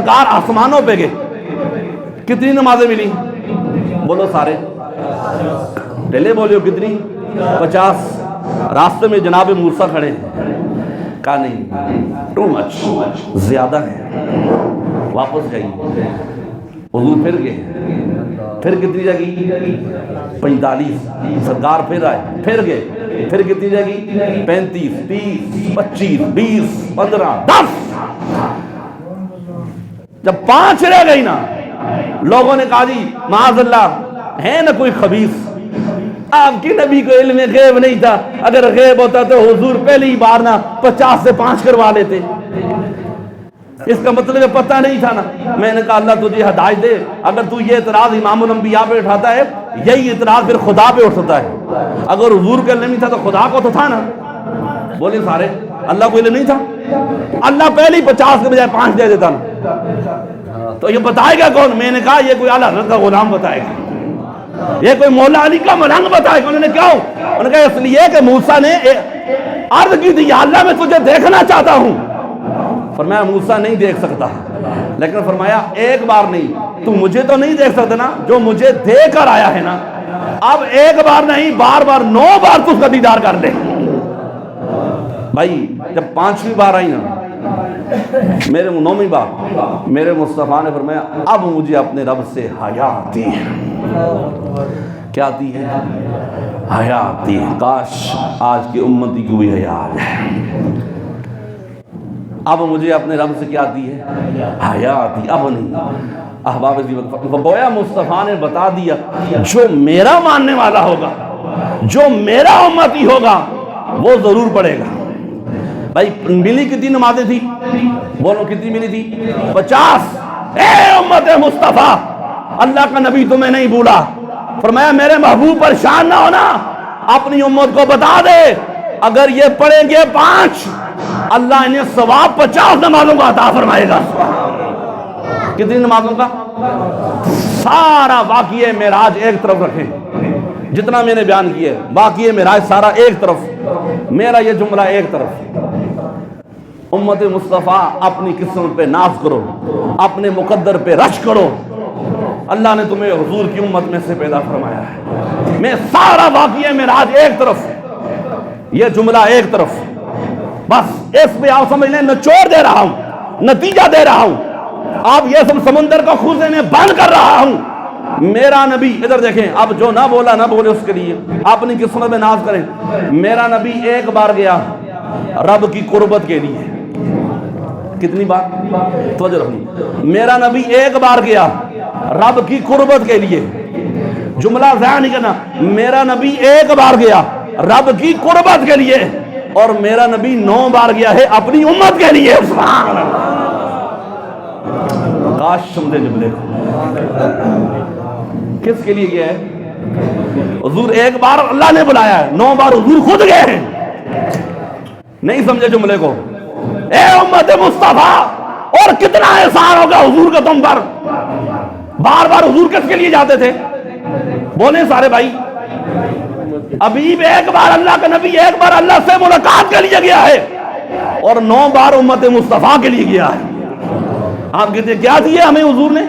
سرکار آسمانوں پہ گئے. کتنی نمازیں ملی؟ بولو سارے ڈیلے بولیو کتنی؟ 50. راستے میں جناب موسیٰ کھڑے ہیں. کہا نہیں ٹو مچ، زیادہ ہے، واپس جائیے. حضور پھر گئے. پھر کتنی جگہ؟ 45. سرکار پھر آئے، پھر گئے. پھر کتنی جگہ؟ 35 30 25 20 15 10. جب 5 رہ گئی نا، لوگوں نے کہا جی معاذ اللہ ہے نا کوئی خبیث، آپ کی نبی کو علم غیب نہیں تھا، اگر غیب ہوتا تو حضور پہلی بار نا 50 سے 5 کروا لیتے. اس کا مطلب پتہ نہیں تھا نا. میں نے کہا اللہ تجھے ہدایت دے، اگر تو یہ اعتراض امام الانبیاء پہ اٹھاتا ہے، یہی اعتراض پھر خدا پہ اٹھتا ہے. اگر حضور کا علم نہیں تھا تو خدا کو تو تھا نا. بولے سارے اللہ کو علم نہیں تھا؟ اللہ پہلی 50 کے بجائے 5 دے دیتا نا. تو یہ بتائے گا کون؟ میں نے کہا یہ کوئی اعلیٰ حضرت کا غلام بتائے گا، یہ کوئی مولا علی کا ملنگ بتائے گا. انہوں نے کیوں؟ انہوں نے کہا اس لیے کہ موسیٰ نے عرض کی تھی یا اللہ میں تجھے دیکھنا چاہتا ہوں. فرمایا موسیٰ نہیں دیکھ سکتا، لیکن فرمایا ایک بار نہیں، تو مجھے تو نہیں دیکھ سکتا نا، جو مجھے دیکھ کر آیا ہے نا، اب ایک بار نہیں بار بار 9 بار تو اس کا دیدار کر لے. بھائی جب 5ویں بار آئی نا، میرے 9ویں بار میرے مصطفیٰ نے فرمایا اب مجھے اپنے رب سے حیا آتی ہے. کیا آتی ہے؟ حیا آتی ہے. کاش آج کی امتی کو بھی حیا آ جائے. اب مجھے اپنے رب سے کیا آتی ہے؟ حیا آتی. اب نہیں. احباب گویا مصطفیٰ نے بتا دیا جو میرا ماننے والا ہوگا، جو میرا امتی ہوگا وہ ضرور پڑھے گا. بھائی ملی کتنی نمازیں تھی؟ بولو کتنی ملی تھی؟ 50. اے امت مصطفیٰ، اللہ کا نبی تمہیں نہیں بھولا. فرمایا میرے محبوب پریشان نہ ہونا، اپنی امت کو بتا دے اگر یہ پڑھیں گے 5، اللہ انہیں ثواب 50 نمازوں کا عطا فرمائے گا. کتنی نمازوں کا؟ سارا واقعہ معراج ایک طرف رکھیں، جتنا میں نے بیان کیا ہے واقعہ معراج سارا ایک طرف، میرا یہ جملہ ایک طرف. امت مصطفیٰ اپنی قسمت پہ ناز کرو، اپنے مقدر پہ رش کرو. اللہ نے تمہیں حضور کی امت میں سے پیدا فرمایا ہے. میں سارا واقعہ معراج ایک طرف، یہ جملہ ایک طرف. بس اس پہ آپ سمجھ لیں نچوڑ دے رہا ہوں، نتیجہ دے رہا ہوں. آپ یہ سب سمندر کو خوزے میں بند کر رہا ہوں. میرا نبی ادھر دیکھیں، اب جو نہ بولا نہ بولے اس کے لیے اپنی قسمت میں ناز کریں. میرا نبی ایک بار گیا رب کی قربت کے لیے. کتنی بار؟ توجہ رکھنی. میرا نبی ایک بار گیا رب کی قربت کے لیے. جملہ ضائع نہیں کرنا. میرا نبی ایک بار گیا رب کی قربت کے لیے، اور میرا نبی 9 بار گیا ہے اپنی امت کے لیے. سبحان اللہ. کاش سمجھے جملے کو. کس کے لیے گیا ہے؟ حضور ایک بار اللہ نے بلایا ہے، 9 بار حضور خود گئے ہیں. نہیں سمجھے جملے کو؟ اے امت مصطفیٰ، اور کتنا احسان ہوگا حضور کا تم پر. بار بار حضور کس کے لیے جاتے تھے؟ بولیں سارے بھائی. ابھی ایک بار اللہ کا نبی ایک بار اللہ سے ملاقات کے لیے گیا ہے، اور 9 بار امت مصطفیٰ کے لیے گیا ہے. آپ کہتے ہیں کیا دیا ہمیں حضور نے؟